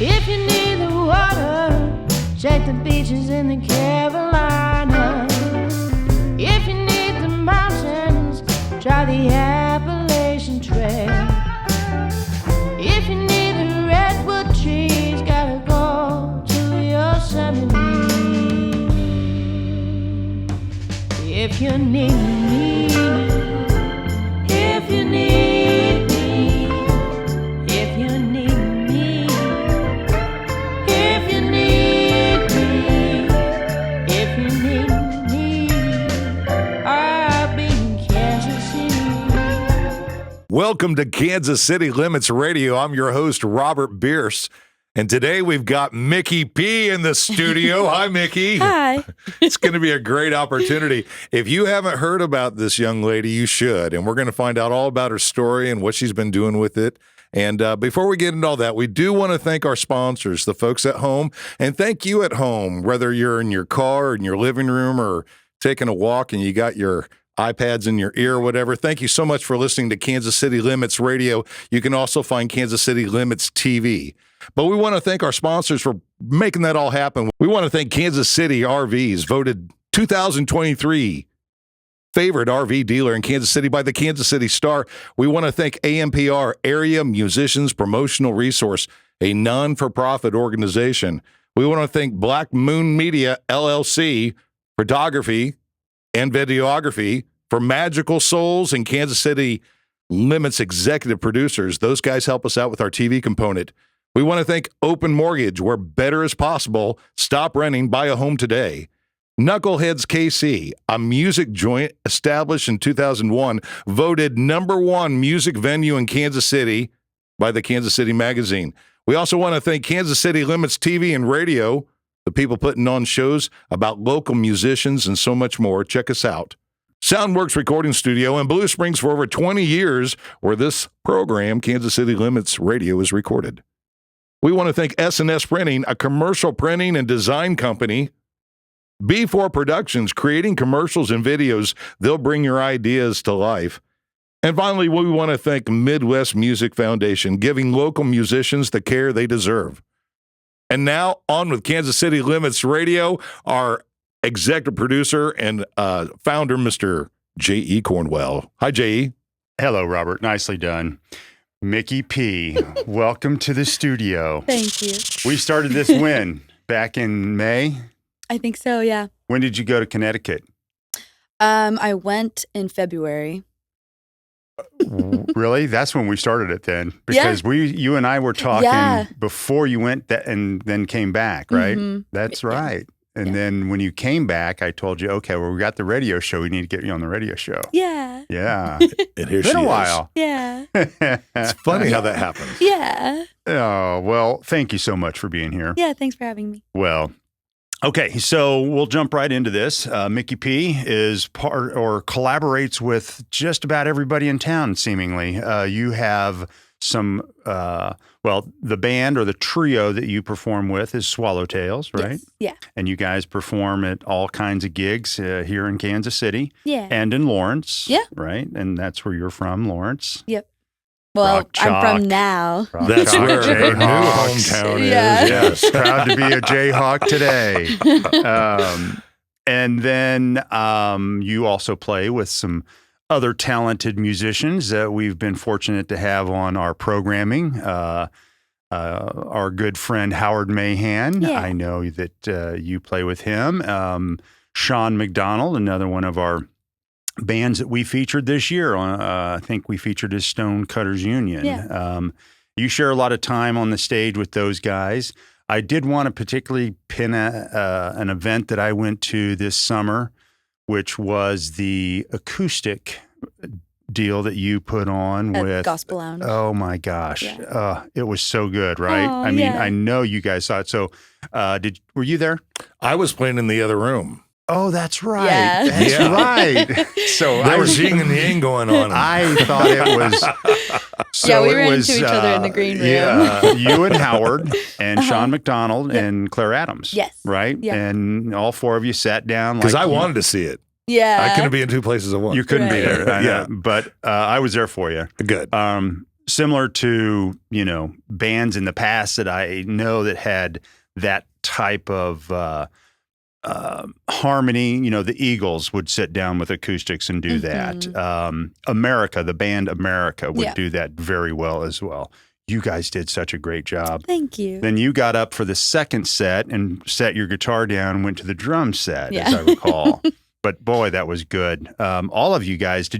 If you need the water, check the beaches in the Carolinas. If you need the mountains, try the Appalachian Trail. If you need the redwood trees, gotta go to Yosemite. If you need me, if you need me, if you need me, if you need me, if you need me, I'll be in Kansas City. Welcome to Kansas City Limits Radio. I'm your host, Robert Bierce. And today we've got Miki P in the studio. Hi, Miki. Hi. It's going to be a great opportunity. If you haven't heard about this young lady, you should. And we're going to find out all about her story and what she's been doing with it. And before we get into all that, we do want to thank our sponsors, the folks at home, and thank you at home, whether you're in your car, or in your living room, or taking a walk and you got your iPads in your ear or whatever. Thank you so much for listening to Kansas City Limits Radio. You can also find Kansas City Limits TV. But we want to thank our sponsors for making that all happen. We want to thank Kansas City RVs, voted 2023 favorite RV dealer in Kansas City by the Kansas City Star. We want to thank AMPR, Area Musicians Promotional Resource, a non-for-profit organization. We want to thank Black Moon Media, LLC, photography and videography for Magical Souls and Kansas City Limits executive producers. Those guys help us out with our TV component. We want to thank Open Mortgage, where better is possible. Stop renting, buy a home today. Knuckleheads KC, a music joint established in 2001, voted #1 music venue in Kansas City by the Kansas City Magazine. We also want to thank Kansas City Limits TV and Radio, the people putting on shows about local musicians and so much more. Check us out. Soundworks Recording Studio in Blue Springs for over 20 years, where this program, Kansas City Limits Radio, is recorded. We want to thank S&S Printing, a commercial printing and design company. B4 Productions, creating commercials and videos. They'll bring your ideas to life. And finally, we want to thank Midwest Music Foundation, giving local musicians the care they deserve. And now, on with Kansas City Limits Radio, our executive producer and founder, Mr. J.E. Cornwell. Hi, J.E. Hello, Robert. Nicely done. Miki P., welcome to the studio. Thank you. We started this when? Back in May? I think so, yeah. When did you go to Connecticut? I went in February. Really? That's when we started it then. Because you and I were talking before you went and then came back, right? Mm-hmm. That's right. And then when you came back, I told you, okay, well, we got the radio show. We need to get you on the radio show. Yeah. Yeah. And here it's been a while. Yeah. It's funny how that happens. Yeah. Oh, well, thank you so much for being here. Yeah, thanks for having me. Well, okay, so we'll jump right into this. Miki P. is part or collaborates with just about everybody in town, seemingly. You have some, the band or the trio that you perform with is Swallowtails, right? Yes. Yeah. And you guys perform at all kinds of gigs here in Kansas City. Yeah. And in Lawrence. Yeah. Right? And that's where you're from, Lawrence. Yep. Well, Rock Chalk. I'm from now. That's where her new hometown is. Yes, proud to be a Jayhawk today. And then you also play with some other talented musicians that we've been fortunate to have on our programming. Our good friend Howard Mahan. Yeah. I know that you play with him. Sean McDonald, another one of our bands that we featured this year. I think we featured his Stone Cutters Union. Yeah. You share a lot of time on the stage with those guys. I did want to particularly pin an event that I went to this summer, which was the acoustic deal that you put on with Gospel Lounge. Oh my gosh. Yeah. It was so good, right? Oh, I mean, yeah. I know you guys saw it. So were you there? I was playing in the other room. Oh, that's right. Yeah. That's right. So There was yin and yang going on. I thought it was. So yeah, we it ran was, into each other in the green room. Yeah, you and Howard and Sean McDonald Yep. and Claire Adams. Yes. Right? Yeah. And all four of you sat down. Because like, I wanted to see it. Yeah. I couldn't be in two places at once. You couldn't be Right. there. I know. Yeah. But I was there for you. Good. similar to, bands in the past that I know that had that type of harmony. The Eagles would sit down with acoustics and do that. America, the band America would do that very well as well. You guys did such a great job. Thank you. Then you got up for the second set and set your guitar down and went to the drum set, as I recall. But boy, that was good. All of you guys,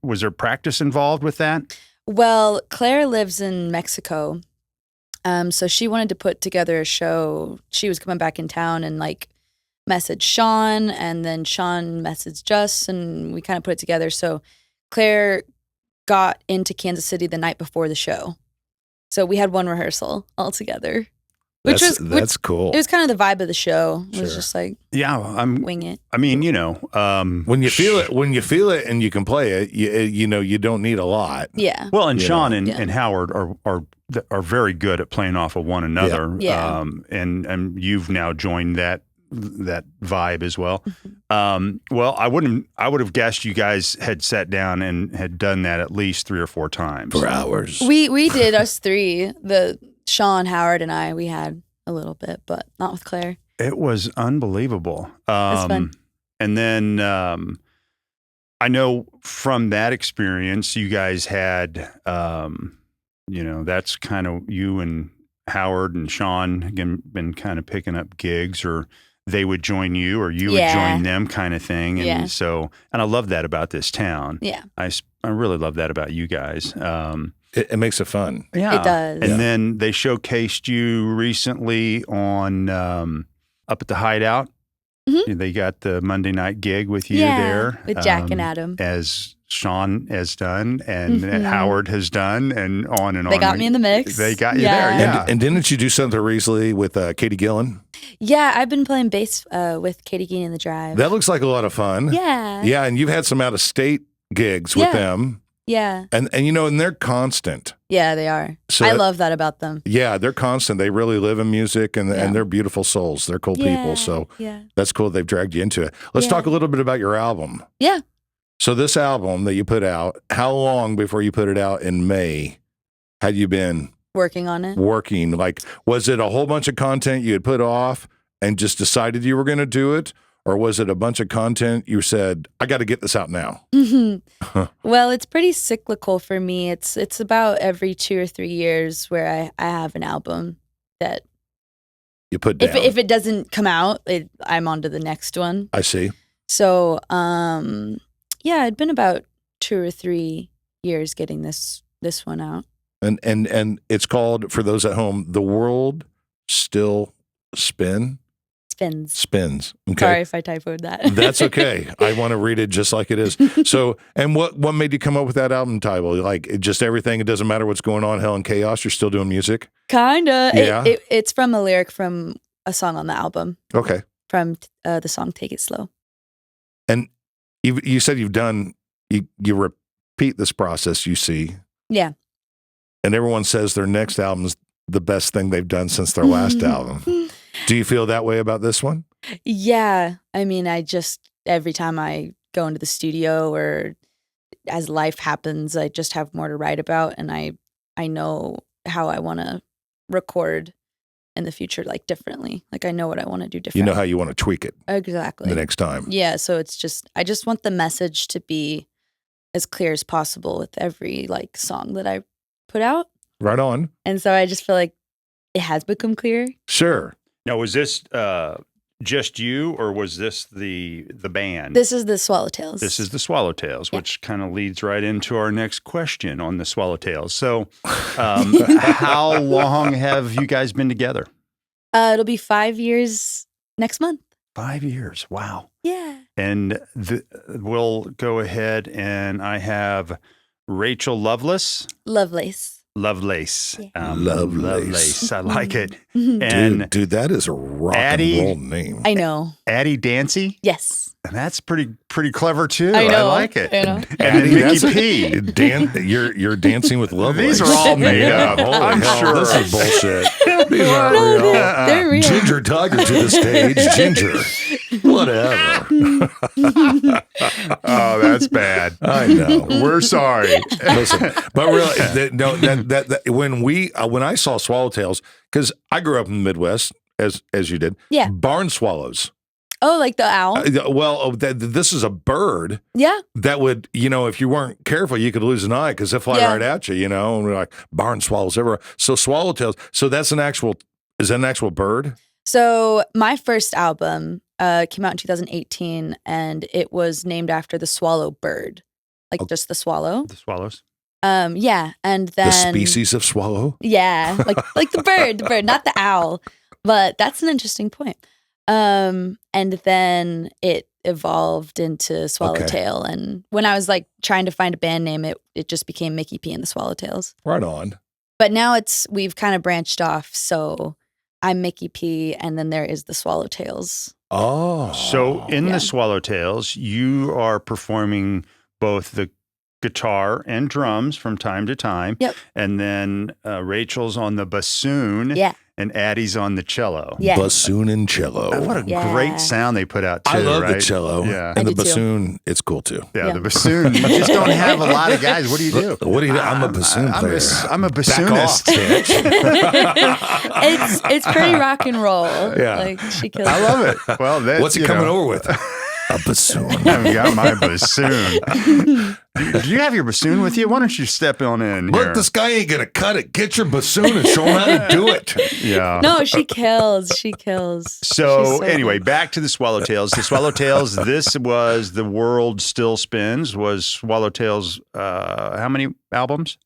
was there practice involved with that? Well, Claire lives in Mexico. So she wanted to put together a show. She was coming back in town and messaged Sean, and then Sean messaged us, and we kind of put it together. So Claire got into Kansas City the night before the show. So we had one rehearsal all together. That's cool. It was kind of the vibe of the show. It was just wing it. I mean, when you feel it and you can play it, you don't need a lot. Yeah. Well, and Sean and Howard are very good at playing off of one another. Yeah. And you've now joined that vibe as well. Well, I would have guessed you guys had sat down and had done that at least 3 or 4 times for hours. We did, us three, Sean, Howard, and I. We had a little bit, but not with Claire. It was unbelievable. It was fun. And then I know from that experience, you guys had, that's kind of you and Howard and Sean again been kind of picking up gigs, or they would join you or you would join them, kind of thing. And and I love that about this town. Yeah. I really love that about you guys. It makes it fun. Yeah. It does. And then they showcased you recently on up at the Hideout. Mm-hmm. They got the Monday night gig with you there. With Jack and Adam. As Sean has done and Howard has done, and on and on. They got me in the mix. They got you there, yeah. And didn't you do something recently with Katie Gillen? Yeah, I've been playing bass with Katie Gillen in the Drive. That looks like a lot of fun. Yeah. Yeah, and you've had some out-of-state gigs with them. Yeah. And they're constant. Yeah, they are. So I love that about them. Yeah, they're constant. They really live in music, and they're beautiful souls. They're cool people. So that's cool they've dragged you into it. Let's talk a little bit about your album. Yeah. So this album that you put out, how long before you put it out in May had you been working on it? Like, was it a whole bunch of content you had put off and just decided you were going to do it? Or was it a bunch of content you said, I got to get this out now? Mm-hmm. Well, it's pretty cyclical for me. It's about every 2 or 3 years where I have an album that you put down. If it doesn't come out, I'm on to the next one. I see. So, it'd been about 2 or 3 years getting this one out. And it's called, for those at home, The World Still Spins. Okay. Sorry if I typoed that. That's okay. I want to read it just like it is. So, and what made you come up with that album title? Like, just everything, it doesn't matter what's going on, hell and chaos, you're still doing music? Kinda. Yeah. It's from a lyric from a song on the album. Okay. From the song Take It Slow. And you said you've done, you repeat this process, you see. Yeah. And everyone says their next album is the best thing they've done since their last album. Do you feel that way about this one? Yeah. I mean, every time I go into the studio or as life happens, I just have more to write about, and I know how I want to record in the future, like differently. Like I know what I want to do differently. You know how you want to tweak it. Exactly. The next time. Yeah. So I just want the message to be as clear as possible with every song that I put out. Right on. And so I just feel like it has become clear. Sure. Now, was this just you, or was this the band? This is the Swallowtails. This is the Swallowtails, which kind of leads right into our next question on the Swallowtails. So, how long have you guys been together? It'll be 5 years next month. 5 years. Wow. Yeah. And we'll go ahead, and I have Rachel Lovelace. Lovelace. Yeah. Lovelace. I like it. And dude, that is a rock Addie, and roll name. I know. Addie Dancy. Yes. And that's pretty clever too. I know. I like it. I know. And then Miki P. You're dancing with Lovelace. These are all made up. Holy I'm hell, sure. this is bullshit. These aren't real. They're real. Ginger Tiger to the stage. Ginger. Whatever. Oh, that's bad. I know. We're sorry. Listen, but really, when I saw swallowtails, because I grew up in the Midwest, as you did, Yeah. barn swallows. Oh, like the owl? This is a bird Yeah. that would, if you weren't careful, you could lose an eye because they fly Yeah. right at you, and we're like barn swallows everywhere. So swallowtails. So is that an actual bird? So my first album came out in 2018, and it was named after the swallow bird, like just the swallow. The swallows. Yeah, and then The species of swallow? Yeah, like the bird, not the owl. But that's an interesting point. And then it evolved into Swallowtail. And when I was like trying to find a band name, it just became Miki P and the Swallowtails. Right on. But now we've kind of branched off. So I'm Miki P, and then there is the Swallowtails. Oh. So in Yeah. the Swallowtails, you are performing both the guitar and drums from time to time. Yep. And then Rachel's on the bassoon. Yeah. And Addie's on the cello. Yeah. Bassoon and cello. What a great sound they put out, too. I love right? the cello. Yeah. And I the do too. bassoon, it's cool too. Yeah, Yeah. the bassoon. You just don't have a lot of guys. What do you do? What do you do? I'm a bassoon player. I'm a Back off, bassoonist. bitch. It's pretty rock and roll. Yeah. Like she kills I love it. Well, that's, What's he coming over with? A bassoon. I've got my bassoon. Do you have your bassoon with you? Why don't you step on in here? Look, this guy ain't going to cut it. Get your bassoon and show him how to do it. Yeah. No, she kills. She kills. So She's anyway, good. back to the Swallowtails. The Swallowtails, this was The World Still Spins, was Swallowtails, how many albums?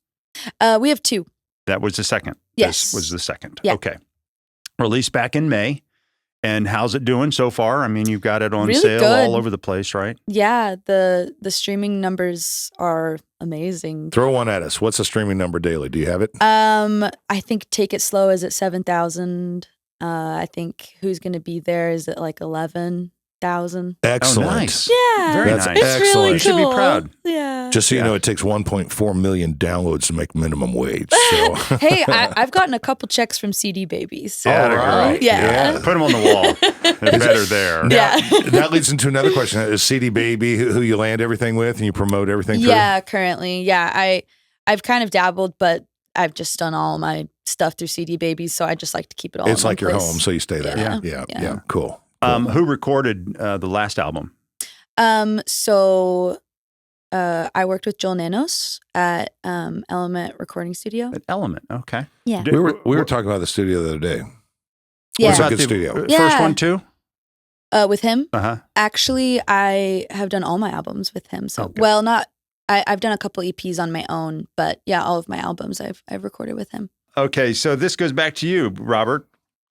We have 2. That was the second. Yes. This was the second. Yeah. Okay. Released back in May. And how's it doing so far? I mean, you've got it on Really sale good. all over the place, right? Yeah, the streaming numbers are amazing. Throw one at us. What's the streaming number daily? Do you have it? I think Take It Slow is at 7,000. I think Who's Gonna Be There is at like 11,000. Excellent. Oh, nice. Yeah, Very That's nice. it's excellent. really You should be cool. proud. Yeah. Just so you Yeah. know, it takes 1.4 million downloads to make minimum wage. So. Hey, I've gotten a couple checks from CD Babies. So. Yeah, All right. Yeah. Put them on the wall. They're better there. Yeah. That leads into another question. Is CD Baby who you land everything with and you promote everything through? Yeah, currently. Yeah, I've kind of dabbled, but I've just done all my stuff through CD Babies, so I just like to keep it all It's in one like your place. home, so you stay there. Yeah. Yeah. Cool. Who recorded the last album? So I worked with Joel Nanos at Element Recording Studio. At Element. Okay. Yeah. We were talking about the studio the other day. Yeah. What's Was a that good studio? First Yeah. one too? With him. Uh-huh. Actually, I have done all my albums with him. So, Okay. well, not I've done a couple EPs on my own, but yeah, all of my albums I've recorded with him. Okay, so this goes back to you, Robert.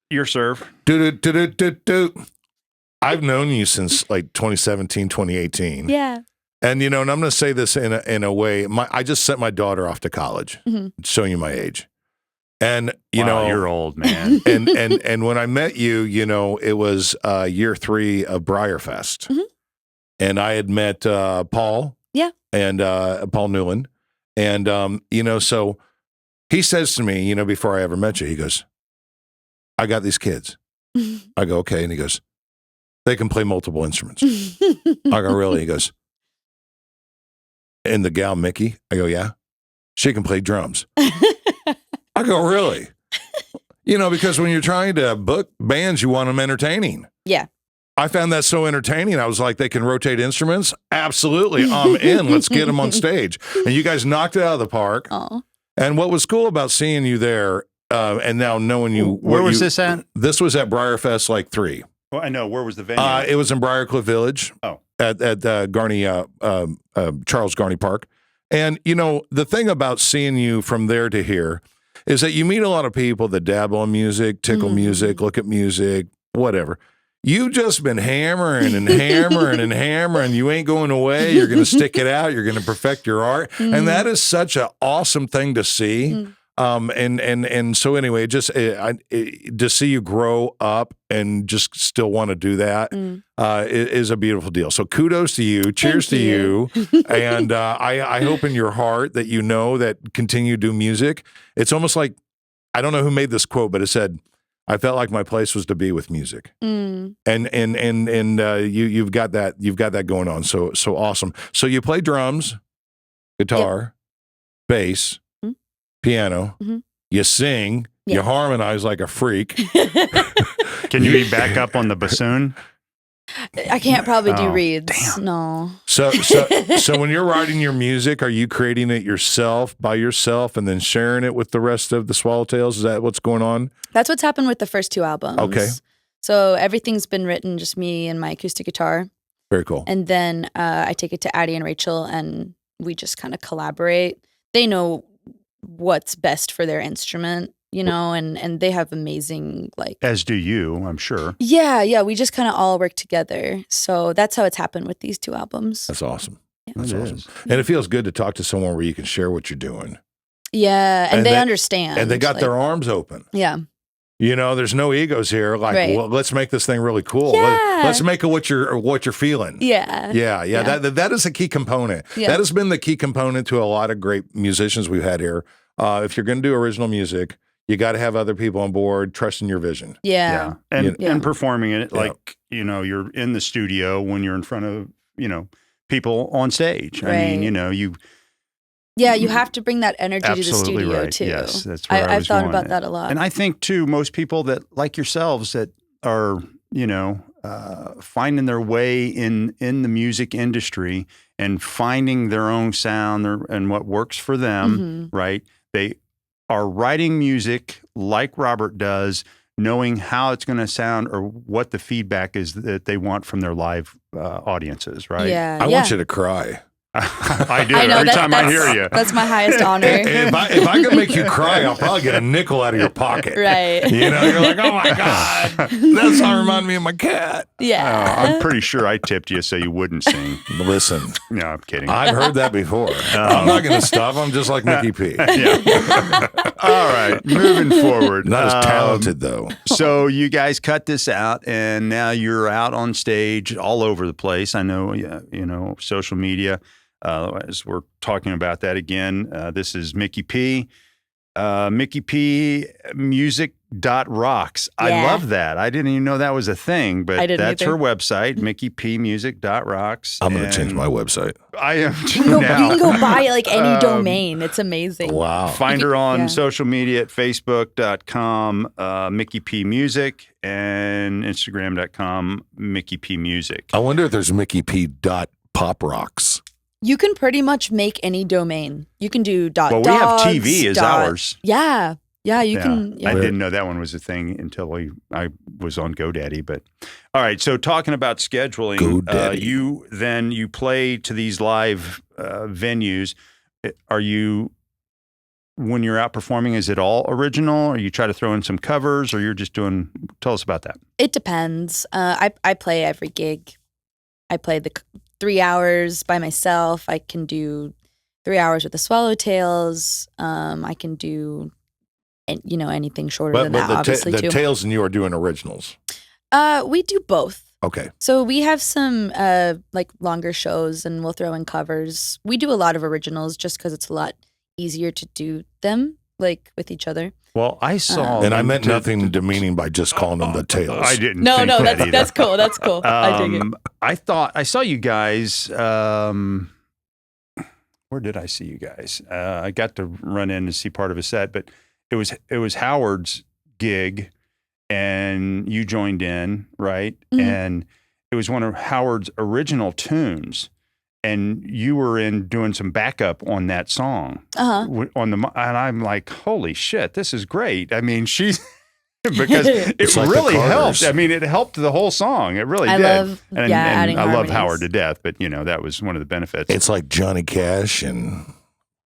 Your serve. Do. I've known you since like 2017, 2018. Yeah. And and I'm going to say this in a way. I just sent my daughter off to college, Mhm. showing you my age. And Wow, you're old, man. and when I met you, it was year 3 of Briarfest. Mhm. And I had met Paul. Yeah. And Paul Newland. And so he says to me, before I ever met you, he goes, I got these kids. I go, okay. And he goes, they can play multiple instruments. I go, really? He goes, and the gal, Miki, I go, yeah, she can play drums. I go, really? Because when you're trying to book bands, you want them entertaining. Yeah. I found that so entertaining. I was like, they can rotate instruments? Absolutely. I'm in. Let's get them on stage. And you guys knocked it out of the park. Oh. And what was cool about seeing you there and now knowing you. Where was this at? This was at Briarfest like 3. Well, I know. Where was the venue? It was in Briarcliff Village. Oh. At Garney, Charles Garney Park. And, the thing about seeing you from there to here is that you meet a lot of people that dabble in music, tickle music, look at music, whatever. You've just been hammering and hammering and hammering. You ain't going away. You're going to stick it out. You're going to perfect your art. And that is such an awesome thing to see. And so anyway, just to see you grow up and just still want to do that is a beautiful deal. So kudos to you. Cheers to you. And I hope in your heart that that continue to do music. It's almost like, I don't know who made this quote, but it said, I felt like my place was to be with music, Mm. and you've got that going on. So awesome. So you play drums, guitar, bass, Mhm. piano. Mhm. You sing. Yeah. You harmonize like a freak. Can you be back up on the bassoon? I can't probably do Oh, reeds. damn. No. So when you're writing your music, are you creating it yourself by yourself and then sharing it with the rest of the Swallowtails? Is that what's going on? That's what's happened with the first 2 albums. Okay. So everything's been written just me and my acoustic guitar. Very cool. And then I take it to Addie and Rachel and we just kind of collaborate. They know what's best for their instrument, you know, and they have amazing like As do you, I'm sure. Yeah, we just kind of all work together. So that's how it's happened with these 2 albums. That's awesome. Yeah. That's It awesome. is. And it feels good to talk to someone where you can share what you're doing. Yeah, and they they- understand. And they got like, their arms open. Yeah. You know, there's no egos here. Like, Right. well, let's make this thing really cool. Yeah. Let's make it what you're feeling. Yeah. Yeah. That is a key component. Yeah. That has been the key component to a lot of great musicians we've had here. If you're going to do original music, you got to have other people on board trusting your vision. Yeah. And Yeah. and performing it Yeah. like, you know, you're in the studio when you're in front of, you know, people on stage. I mean, Right. you know, you Yeah, you have to bring that energy to the absolutely studio right. too. Yes, that's where I I've was thought going. about that a lot. And I think too, most people that like yourselves that are, you know, finding their way in the music industry and finding their own sound and what works for them, right? They are writing music like Robert does, knowing how it's going to sound or what the feedback is that they want from their live audiences, right? Yeah. I want you to cry. I do I know, every time I that's- hear you. That's my highest honor. If I could make you cry, I'll probably get a nickel out of your pocket. Right. You know, you're like, oh my God, that's how remind me of my cat. Yeah. I'm pretty sure I tipped you so you wouldn't sing. Listen, No, I'm kidding. I've heard that before. I'm not going to stop. I'm just like Mickey P. Yeah. All right, moving forward. Not as talented though. So you guys cut this out, and now you're out on stage all over the place. I know, you know, social media. As we're talking about that again, this is Miki P. Miki P. Music.rocks. I Yeah. love that. I didn't even know that was a thing, but I didn't that's either. her website, MikiPmusic.rocks. I'm going to and change my website. I am You too can go, now. you can go buy like any domain. It's amazing. Wow. Find her on Yeah. social media at facebook.com, Miki P Music, and Instagram.com, Miki P Music. I wonder if there's Mickey P. Pop Rocks. You can pretty much make any domain. You can do dot Well, we have dogs, TV as dot- ours. Yeah. Yeah, you Yeah. can. I Yeah. didn't know that one was a thing until I was on GoDaddy. But all right, so talking about scheduling, GoDaddy. you play to these live venues. Are you, when you're out performing, is it all original, or you try to throw in some covers, or you're just doing? Tell us about that. It depends. I play every gig. I play the 3 hours by myself. I can do 3 hours with the Swallowtails. I can do, you know, anything shorter But than that, obviously the too. Tails and you are doing originals. We do both. Okay. So we have some like longer shows, and we'll throw in covers. We do a lot of originals just because it's a lot easier to do them like with each other. Well, I saw, And I meant nothing demeaning by just calling them the Tails. I didn't. No, think no, that either. that's cool. That's cool. I dig it. I thought I saw you guys. Where did I see you guys? I got to run in and see part of a set, but it was Howard's gig, and you joined in, right? Mhm. And it was one of Howard's original tunes, and you were in doing some backup on that song. And I'm like, holy shit, this is great. I mean, she's because it It's like the really Carters. helped. I mean, it helped the whole song. It really I did. love, and, yeah, and adding I love harmonies. Howard to death, but you know that was one of the benefits. It's like Johnny Cash and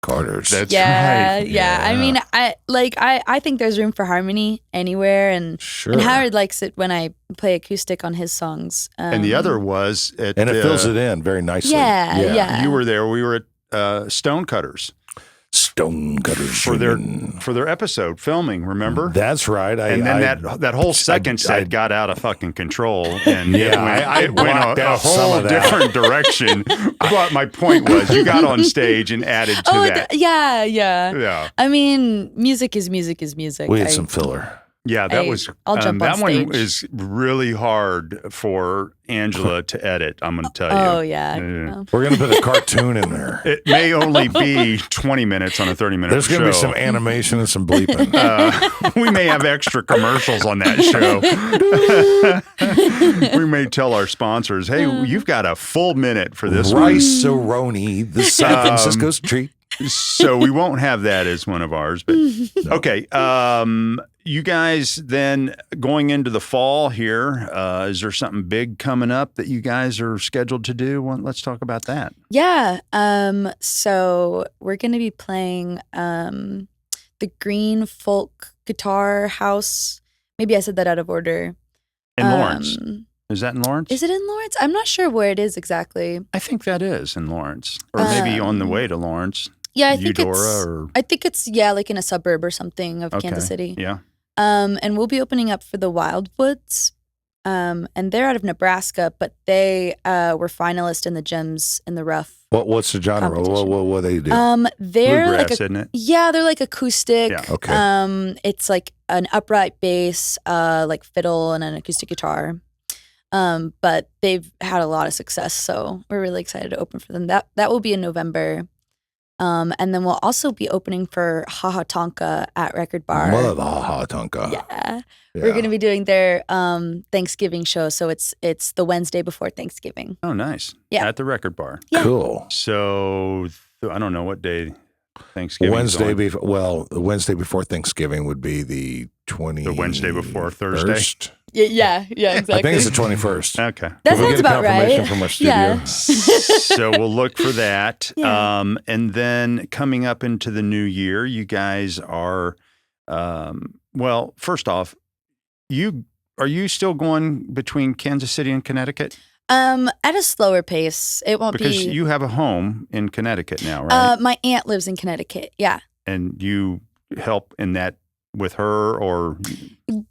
Carter's. That's Yeah, right. yeah. I mean, I think there's room for harmony anywhere, and Sure. and Howard likes it when I play acoustic on his songs. And the other was at, And it fills it in very nicely. Yeah. You were there. We were at Stonecutters Stonecutters for their Union. episode filming. Remember? That's right. And then that whole second set got out of fucking control, and Yeah, it went blocked a out some whole of that. different direction. But my point was, you got on stage and added to that. yeah. Yeah. I mean, music is music is music. We had some filler. Yeah, I'll jump that on one stage. is really hard for Angela to edit. I'm going to tell Oh you. yeah. Yeah. We're going to put a cartoon in there. It may only be 20 minutes on a 30-minute There's show. going to be some animation and some bleeping. We may have extra commercials on that show. We may tell our sponsors, hey, you've got a full minute for this one. Rice-A-Roni, the San Francisco's treat. So we won't have that as one of ours. But okay, you guys then going into the fall here, is there something big coming up that you guys are scheduled to do? Well, let's talk about that. Yeah. So we're going to be playing the Green Folk Guitar House. Maybe I said that out of order. In Lawrence. Is that in Lawrence? Is it in Lawrence? I'm not sure where it is exactly. I think that is in Lawrence, or maybe on the way to Lawrence. Yeah, I think Eudora, it's like in a suburb or something of Kansas City. Yeah. And we'll be opening up for the Wildwoods. And they're out of Nebraska, but they were finalists in the Gems in the Rough. What's the genre? What they do? They're Bluegrass, like isn't it? Yeah, they're like acoustic. Yeah. Okay. It's like an upright bass, like fiddle and an acoustic guitar. But they've had a lot of success, so we're really excited to open for them. That will be in November. And then we'll also be opening for Haha Tonka at Record Bar. Love Haha Tonka. Yeah. We're going to be doing their Thanksgiving show, so it's the Wednesday before Thanksgiving. Oh, nice. Yeah. At the Record Bar. Yeah. Cool. So I don't know what day Thanksgiving. Wednesday before. The Wednesday before Thanksgiving would be the 20. The Wednesday before Thursday. Yeah, exactly. I think it's the 21st. Okay. That Can we sounds get a about confirmation right. from our studio? Yeah. So we'll look for that. Yeah. And then coming up into the new year, you guys are, well, first off, are you still going between Kansas City and Connecticut? At a slower pace. It won't Because be. you have a home in Connecticut now, right? My aunt lives in Connecticut. Yeah. And you help in that with her, or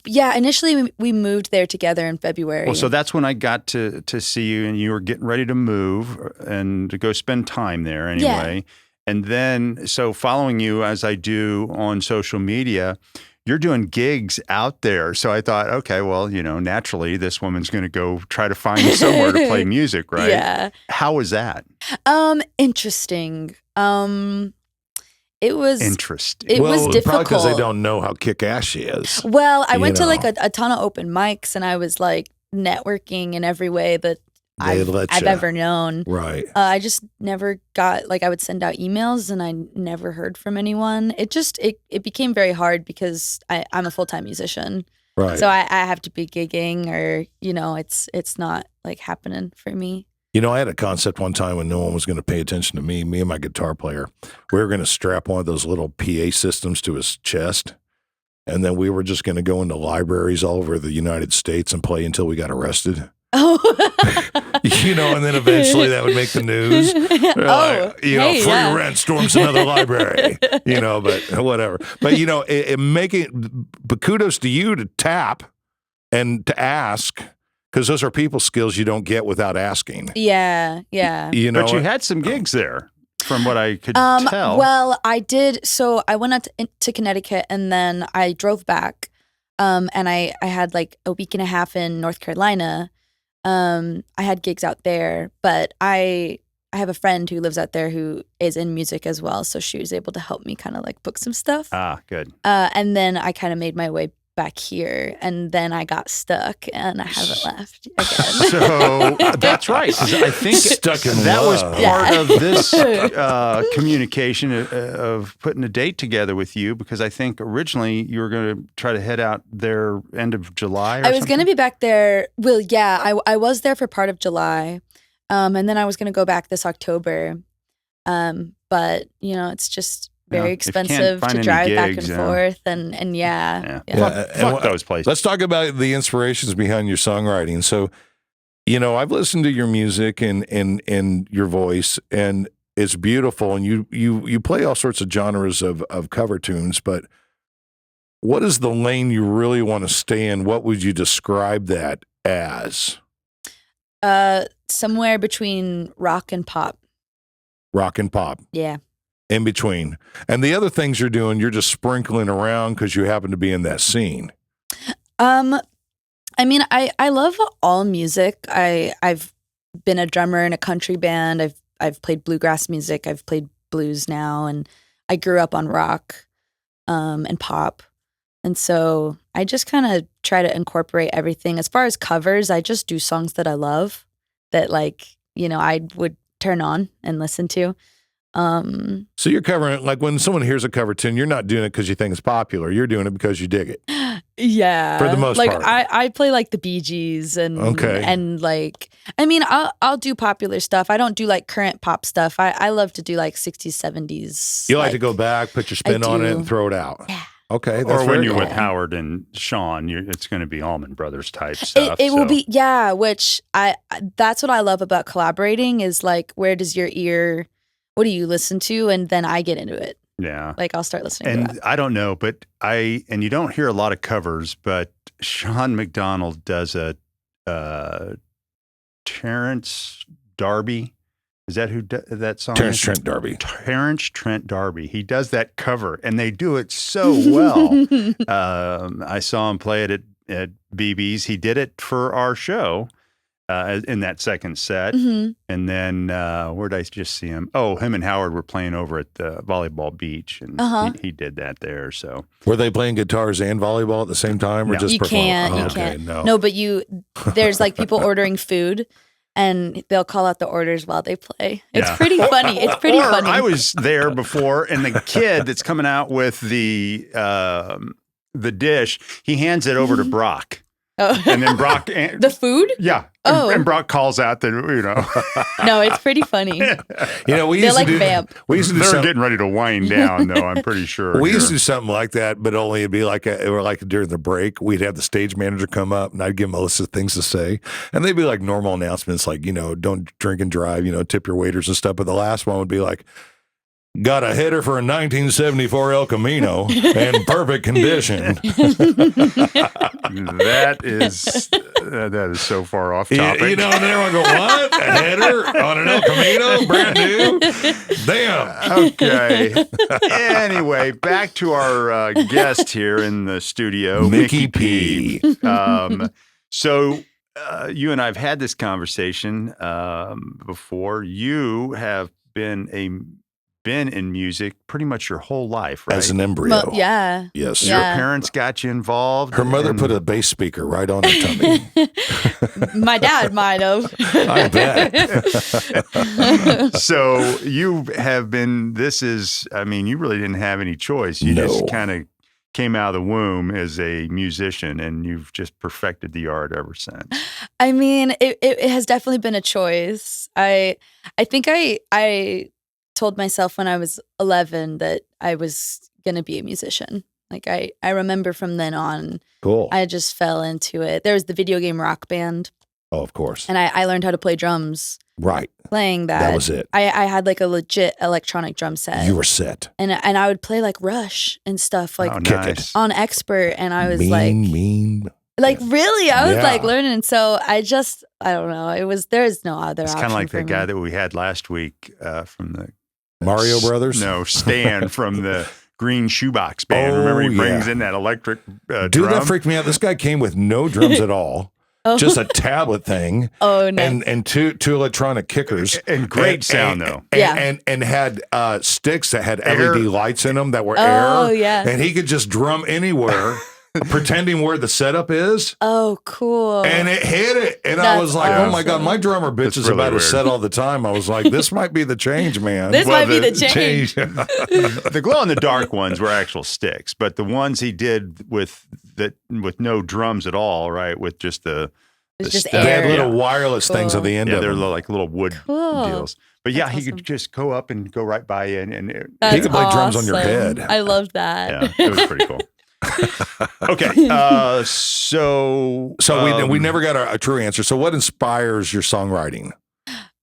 Yeah. Initially, we moved there together in February. well, so that's when I got to see you, and you were getting ready to move and to go spend time there anyway. And then, so following you as I do on social media, you're doing gigs out there. So I thought, okay, well, naturally, this woman's going to go try to find somewhere to play music, right? Yeah. How was that? Interesting. It was Interesting. It was Probably difficult because they don't know how kick-ass she is. Well, I went to know. like a ton of open mics, and I was like networking in every way that They I've let ya. ever known. Right. I just never got, like, I would send out emails and I never heard from anyone. It became very hard because I'm a full-time musician. Right. So I have to be gigging, or, it's not like happening for me. I had a concept one time when no one was going to pay attention to me and my guitar player. We were going to strap one of those little PA systems to his chest, and then we were just going to go into libraries all over the United States and play until we got arrested. Oh. And then eventually that would make the news. Free rent storms another library, but whatever. But, but kudos to you to tap and to ask, because those are people skills you don't get without asking. Yeah. But you had some gigs there, from what I could tell. Well, I did. So I went out to Connecticut, and then I drove back, and I had like a week and a half in North Carolina. I had gigs out there, but I have a friend who lives out there who is in music as well, so she was able to help me kind of like book some stuff. Ah, good. And then I kind of made my way back here, and then I got stuck, and I haven't left again. So that's right. 'Cause I think Stuck in that was love. part of this communication of putting a date together with you, because I think originally you were going to try to head out there end of July. I was going to be back there. Well, yeah, I was there for part of July, and then I was going to go back this October. But it's just very if you can't expensive find to any drive back gigs, and forth, and yeah. Fuck those places. Let's talk about the inspirations behind your songwriting. So, I've listened to your music and your voice, and it's beautiful. And you play all sorts of genres of cover tunes, but what is the lane you really want to stay in? What would you describe that as? Somewhere between rock and pop. Rock and pop. Yeah. In between. And the other things you're doing, you're just sprinkling around because you happen to be in that scene. I mean, I love all music. I've been a drummer in a country band. I've played bluegrass music. I've played blues now, and I grew up on rock and pop. And so I just kind of try to incorporate everything. As far as covers, I just do songs that I love that, like, you know, I would turn on and listen to. So you're covering, like when someone hears a cover tune, you're not doing it because you think it's popular. You're doing it because you dig it. Yeah. For the most like, part. I play like the Bee Gees and like, I mean, I'll do popular stuff. I don't do like current pop stuff. I love to do like 60s, 70s. You like to go back, put your spin on it and throw it out. Yeah. Okay. Or when you're cool. with Howard and Sean, it's going to be Allman Brothers type stuff. It will be, yeah, which that's what I love about collaborating is like, where does your ear, what do you listen to? And then I get into it. Yeah. Like I'll start listening to And that. I don't know, but and you don't hear a lot of covers, but Sean McDonald does a Terrence D'Arby. Is that who that song Terrence is? Trent D'Arby. Terrence Trent D'Arby. He does that cover, and they do it so well. I saw him play it at BB's. He did it for our show in that second set. Mhm. And then where did I just see him? Oh, him and Howard were playing over at the volleyball beach, and he did that there. So Were they playing guitars and volleyball at the same time, or No. just You performing? can't, you Okay, can't. No. No, but there's like people ordering food and they'll call out the orders while they play. It's Yeah. pretty funny. It's pretty or funny. I was there before, and the kid that's coming out with the dish, he hands it over to Brock, Oh. and then Brock, The food? yeah, Oh. and Brock calls out the No, it's pretty funny. You know, we They're used like to do. vamp. We used to do they're something. getting ready to wind down, though. I'm pretty sure. We used to here. do something like that, but only it'd be like during the break, we'd have the stage manager come up, and I'd give him a list of things to say, and they'd be like normal announcements, like, you know, don't drink and drive, you know, tip your waiters and stuff. But the last one would be like, got a header for a 1974 El Camino in perfect condition. that is so far off topic. You know, and then everyone go, what? A header on an El Camino, brand new? Damn. Okay. Anyway, back to our guest here in the studio, Miki P. P. So you and I have had this conversation before. You have been in music pretty much your whole life, right? As an embryo. Well, yeah. Yes. Your Yeah. parents got you involved. Her mother and- put a bass speaker right on her tummy. My dad might have. I bet. So you have been. I mean, you really didn't have any choice. You No. just kind of came out of the womb as a musician, and you've just perfected the art ever since. I mean, it has definitely been a choice. I think I told myself when I was 11 that I was going to be a musician. Like I remember from then on, Cool. I just fell into it. There was the video game Rock Band, Oh, of course. and I learned how to play drums Right. playing that. That was it. I had like a legit electronic drum set. You were set. and I would play like Rush and stuff like Oh, kick it. nice. on expert, and I was mean. like really, I was Yeah. like learning. And so I don't know. There's no other It's option. kind of like for the me. guy that we had last week from the Mario Brothers? No, Stan from the Green Shoebox Band. Remember, he Oh, brings yeah. in that electric Dude, drum. that freaked me out. This guy came with no drums at all. Oh. Just a tablet thing. Oh no. And two electronic kickers. And great sound, though. Yeah. And had sticks that had Air. LED lights in them that were Oh, air. yeah. And he could just drum anywhere, pretending where the setup is. Oh, cool. And it hit it. And I That's was like, oh my God, awesome. my drummer bitch That's is really about weird. as set all the time. I was like, this might be the change, man. This Well, might be the the change. The glow in the dark ones were actual sticks, but the ones he did with no drums at all, right? With just the It's just stuff. They had air. little wireless things at the end Yeah, of they're them. like little wood Cool. deals. But yeah, That's he awesome. could just go up and go right by you, and That's He could play drums on your awesome. head. I love that. yeah, it was pretty cool. Okay, so We never got a true answer. So what inspires your songwriting?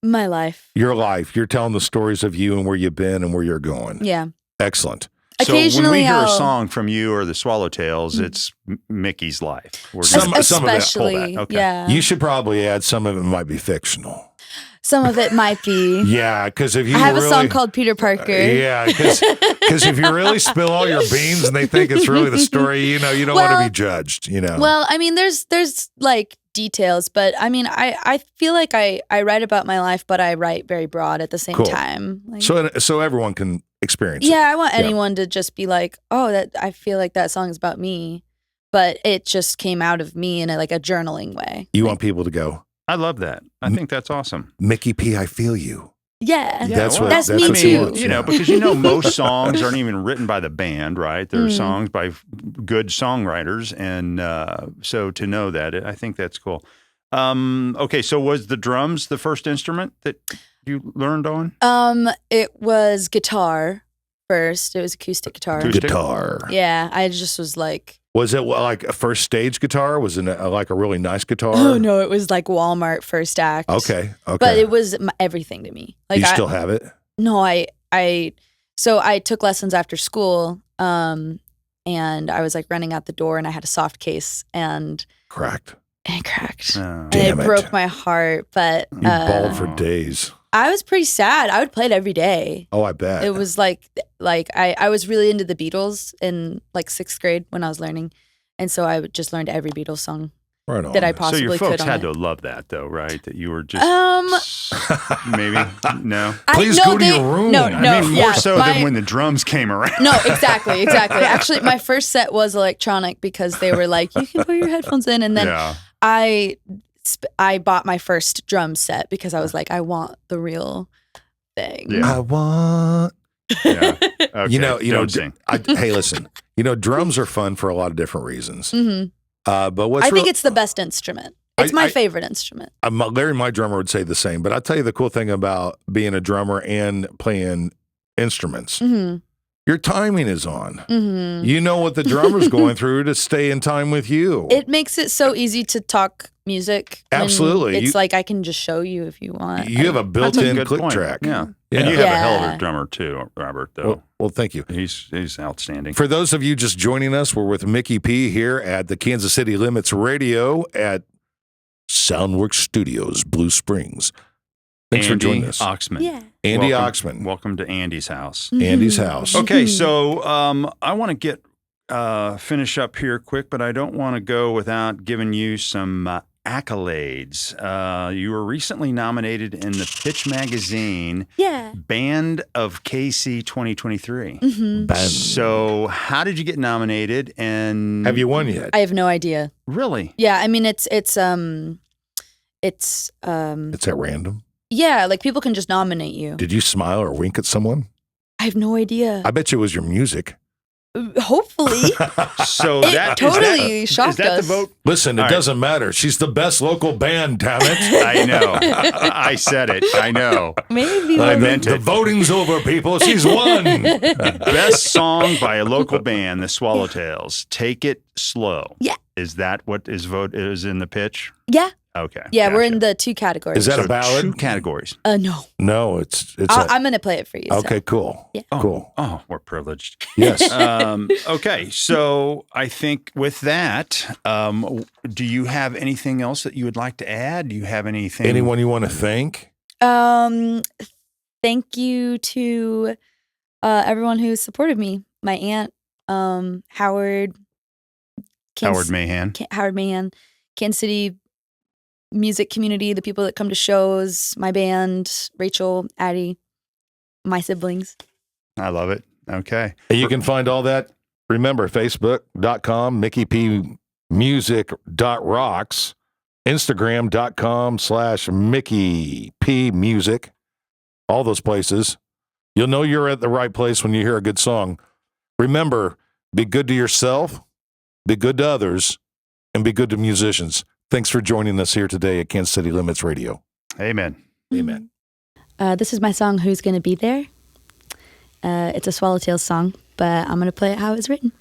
My life. Your life. You're telling the stories of you and where you've been and where you're going. Yeah. Excellent. So when we Occasionally hear a I'll- song from you or the Swallowtails, it's Mickey's life. We're Some of it, pull that. Especially, Okay. yeah. You should probably add some of it might be fictional. Some of it might be. Yeah, because if you I have really, a song called Peter Parker. Yeah, because if you really spill all your beans and they think it's really the story, you know, you don't want to Well- be judged. You know. Well, I mean, there's like details, but I mean, I feel like I write about my life, but I write very broad at the same Cool. time. Like, so everyone can experience it. yeah, I want Yeah. anyone to just be like, oh, that I feel like that song is about me, but it just came out of me in a journaling way. You want people to go, I love that. I think that's awesome. Mickey P, I feel you. Yeah, That's what- that's that's me what she too. wants. You know, because most songs aren't even written by the band, right? They're songs by good songwriters, and so to know that, I think that's cool. Okay, so was the drums the first instrument that you learned on? It was guitar first. It was acoustic guitar. Acoustic? Guitar. Yeah, I just was like, Was it like a first stage guitar? Was it like a really nice guitar? oh no, it was like Walmart first act. Okay. But it was everything to me. Like you still have it? No, so I took lessons after school, and I was like running out the door, and I had a soft case, and Cracked. it cracked, Oh. and Damn it it. broke my heart. But You bawled for days. I was pretty sad. I would play it every day. Oh, I bet. It was like I was really into the Beatles in like 6th grade when I was learning, and so I just learned every Beatles song right on. that I So possibly your folks could. had on to love that, though, right? That you were just maybe no. Please go to your room. No, I no, I mean, more yeah, so my- than when the drums came around. No, exactly. Actually, my first set was electronic because they were like, you can put your headphones in. And then Yeah. I bought my first drum set because I was like, I want the real thing. Yeah. I want. Yeah. Okay. You know. Don't sing. Hey, listen. Drums are fun for a lot of different reasons. hmm But what's I think real- it's the best instrument. It's my favorite instrument. Larry, my drummer, would say the same. But I'll tell you the cool thing about being a drummer and playing instruments. hmm Your timing is on. hmm You know what the drummer's going through to stay in time with you. It makes it so easy to talk music. when Absolutely. It's You- like I can just show you if you want. You have a That's a built-in good click point. track. Yeah. Yeah. And you have a hell of Yeah. a drummer too, Robert, though. Well, thank you. He's outstanding. For those of you just joining us, we're with Mickey P here at the Kansas City Limits Radio at Soundworks Studios, Blue Springs. Thanks for Andy joining us. Oxman. Yeah. Andy Welcome- Oxman, Welcome to Andy's house. Andy's Mhm. house. Okay, so I want to get finish up here quick, but I don't want to go without giving you some accolades. You were recently nominated in the Pitch Magazine Yeah. Band of KC 2023. hmm Band. So, how did you get nominated? And Have you won yet? I have no idea. really? Yeah, I mean it's It's at random. yeah, like people can just nominate you. Did you smile or wink at someone? I have no idea. I bet you it was your music. Hopefully. So It that totally is shocked that us. the vote? Listen, it All right. doesn't matter. She's the best local band, damn it. I know. I said it. I know. Maybe. I we'll- meant the it. voting's over, people. She's won. Best song by a local band, the Swallowtails. Take It Slow. Yeah. Is that what is in the pitch? Yeah. Okay. Yeah, we're gotcha. in the 2 categories. Is that So a ballad? 2 categories. No. No, it's I'm going to play it for you. so. okay, cool. Yeah. Oh, Cool. Oh, we're privileged. Yes. Okay, so I think with that, do you have anything else that you would like to add? Do you have anything? Anyone you want to thank? Thank you to everyone who supported me. My aunt, Howard. Howard Mahan. Howard Mahan, Kansas City music community, the people that come to shows, my band, Rachel, Addie, my siblings. I love it. Okay. And you can find all that. Remember, Facebook.com, MickeyPmusic.rocks, Instagram.com/MickeyPmusic, all those places. You'll know you're at the right place when you hear a good song. Remember, be good to yourself, be good to others, and be good to musicians. Thanks for joining us here today at Kansas City Limits Radio. Amen. Amen. This is my song, Who's Gonna Be There? It's a Swallowtails song, but I'm going to play it how it was written.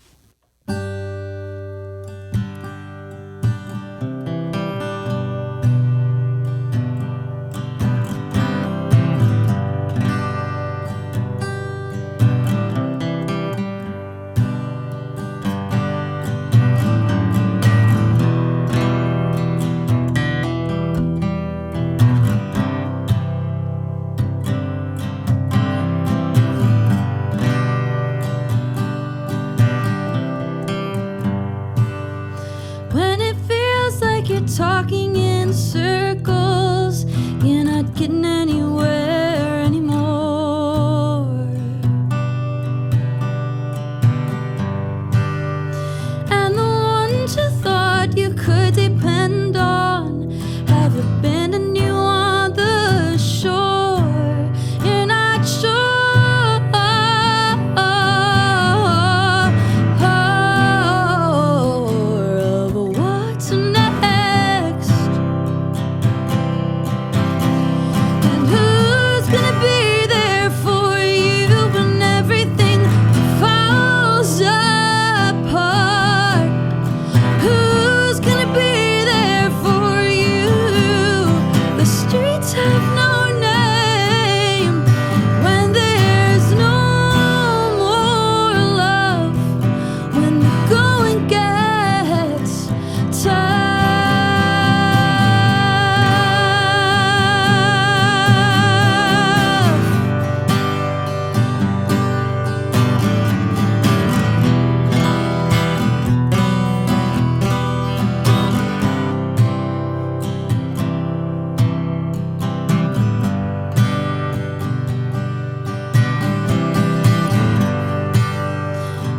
talking in circles. You're not getting anywhere anymore. And the ones you thought you could depend on have abandoned you on the shore. You're not sure of what's next, and who's gonna be there for you when everything falls apart. Who's gonna be there for you? The streets have no name when there's no more love, when the going gets tough.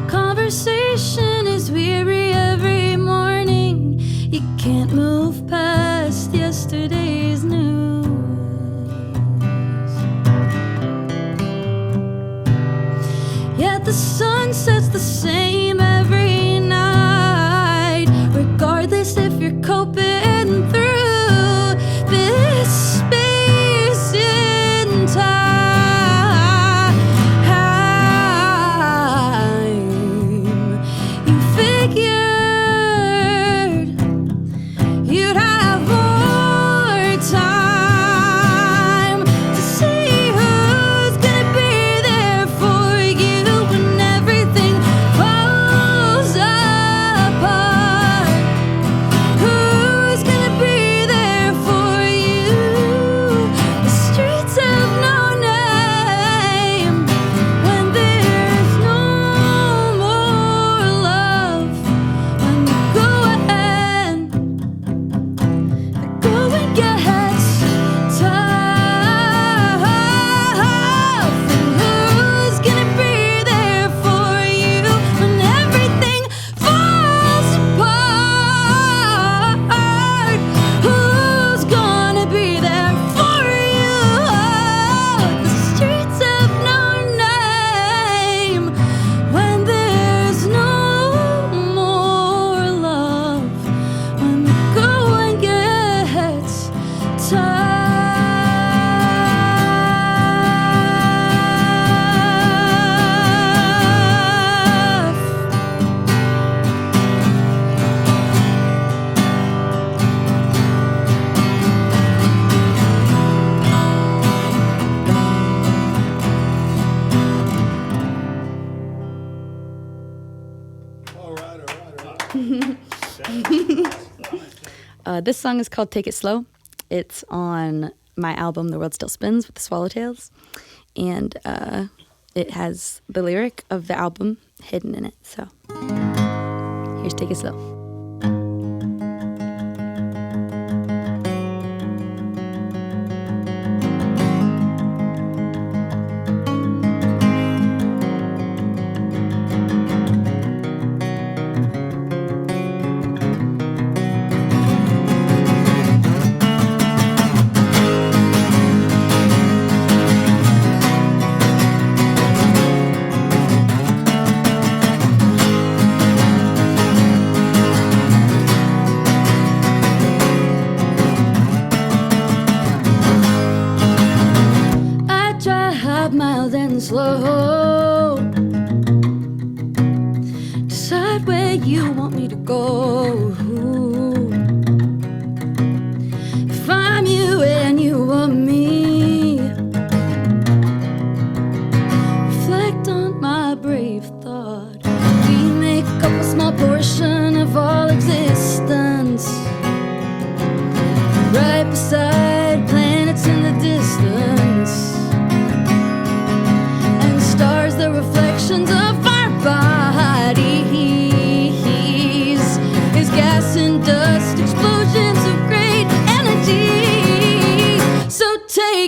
Conversation is weary every morning. You can't move past yesterday's news. Yet the sun sets the same every night, regardless if you're coping through this space in time. You figured you'd have more time to see who's gonna be there for you when everything falls apart. Who's gonna be there for you? The streets have no name when there's no more love. When the going gets tough, and who's gonna be there for you when everything falls apart? Who's gonna be there for you? The streets have no name when there's no more love, when the going gets This song is called Take It Slow. It's on my album, The World Still Spins, with the Swallowtails. And it has the lyric of the album hidden in it. So here's Take It Slow. mild and slow. Decide where you want me to go. If I'm you and you are me, reflect on my brave thought. We make up a small portion of all existence, right beside planets in the distance, and stars, the reflections of our bodies.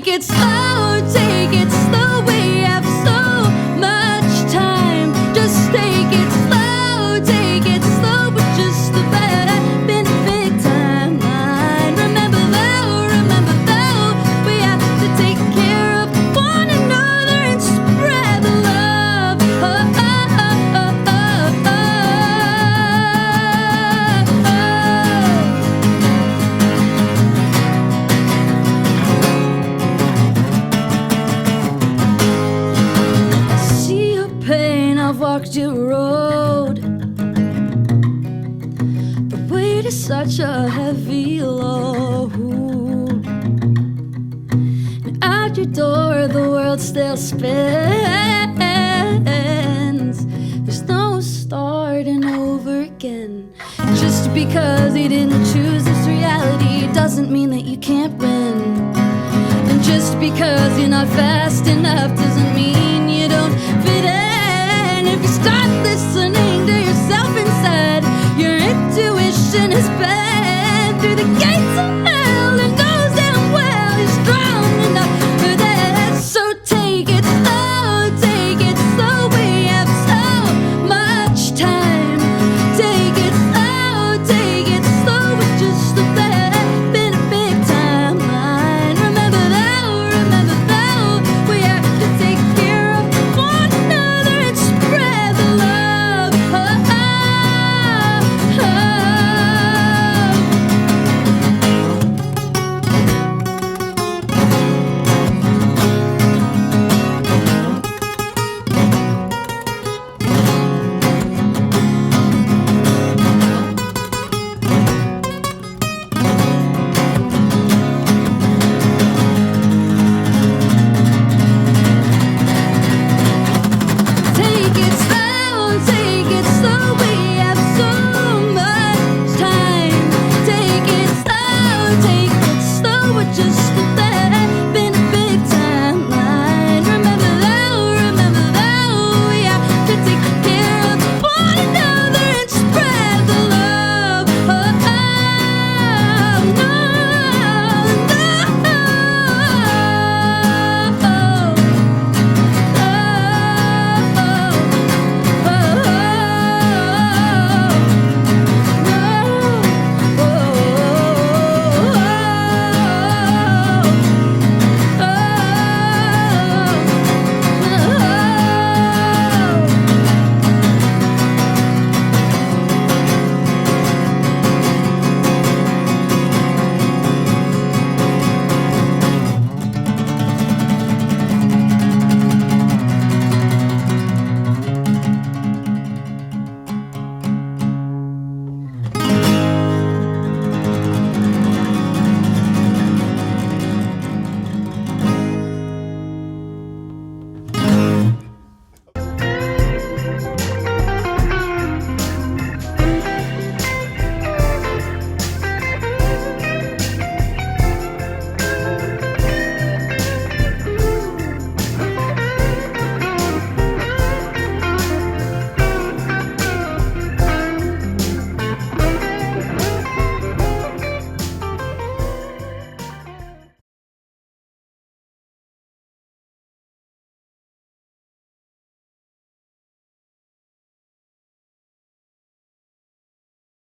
take it slow, take it slow. We have so much time. Just take it slow, take it slow. But just the big timeline. Remember though, we have to take care of one another and spread the love. I see your pain, I've walked your road. The weight is such a heavy load. And at your door, the world still spins. There's no starting over again. Just because you didn't choose this reality doesn't mean that you can't win. And just because you're not fast enough doesn't mean you don't fit in. If you start listening to yourself inside, your intuition has been through the gates of